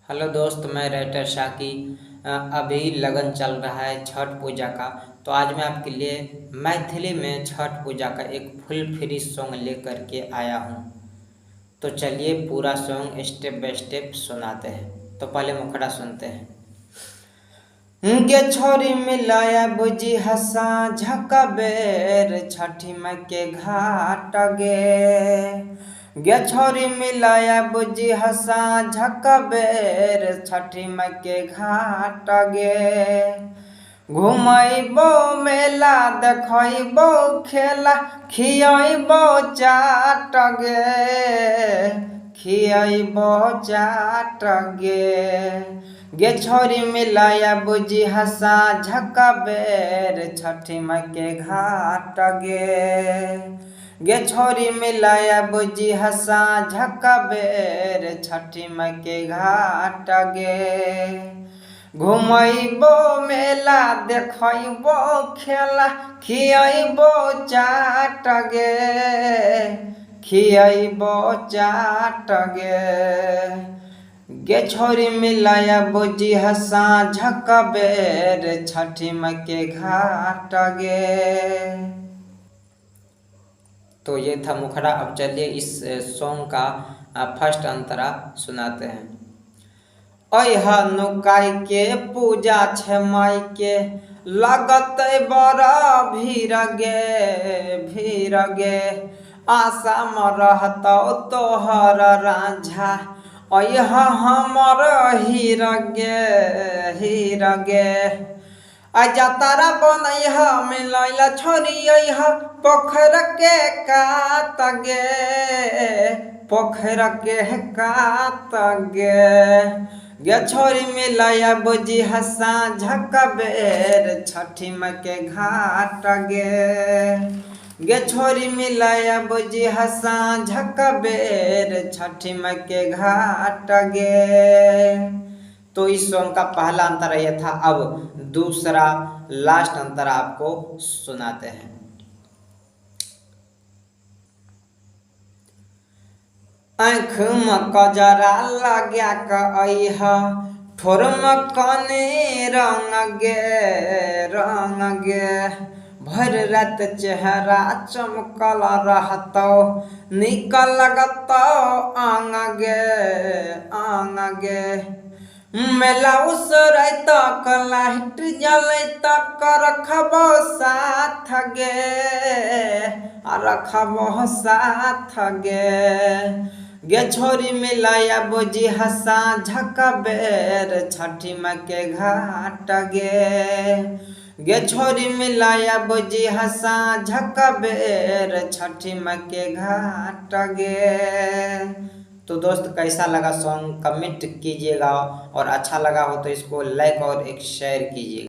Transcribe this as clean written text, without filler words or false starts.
Hello दोस्त, मैं writer शाकी। अभी लगन चल रहा है छठ पूजा का। तो आज मैं आपके लिए मैथिली में छठ पूजा का एक फुल फ्री सॉन्ग लेकर के आया हूँ। तो चलिए पूरा सॉन्ग स्टेप बाय स्टेप सुनाते हैं। तो पहले मुखड़ा सुनते हैं। गे छोरी मिलाया बुझी हंसा झका बेर छठी माई के घाट गे छोरी मिलाया बुझी हंसा झका बेर छठी माई के घाट घुमैबो मेला देखैबो खेला खियैबो चाट खियैबो चाट गे छोरी मिलाया बुझी हंसा झका बेर छठी माई के घाट गे छोरी मिलाया बुझी हंसा झका बेर छठी माई के घाट घुमैबो मेला देखैबो खेला खियैबो चाट खियैबो चाट गे छोरी मिलाया बुझी हंसा झका बेर छठी माई के घाट तो ये था मुखड़ा। अब चलिए इस सॉन्ग का फर्स्ट अंतरा सुनाते हैं। अहा नुकाई के पूजा छे माई के लगत बड़ा भीड़ गे आशा में रहतो तोहर राझा अहा हमर हीर गे आजा तारा बनैह मिलैला छोरी पोखर के कात पोखर के कात गे छोरी मिलाया बुझी हंसा झका बेर छठी माई के घाट गे छोरी मिलाया बुझी हंसा झका बेर छठी माई के घाट तो इस सॉन्ग का पहला अंतरा यह था। अब दूसरा लास्ट अंतरा आपको सुनाते हैं। आँख में कजरा लगा कह ठोर में कने रंग गे भर रात चेहरा चमकल रहतो निकल लगतो आंग गे मेला उसरै तक लाइट जलै तक रखबो साथ रखबो साथ गे छोरी मिलाया बुझी हंसा झका बेर छठी माई के घाट गे छोरी मिलाया बुझी हंसा झका बेर छठी माई के घाट तो दोस्त, कैसा लगा सॉन्ग कमेंट कीजिएगा और अच्छा लगा हो तो इसको लाइक और एक शेयर कीजिएगा।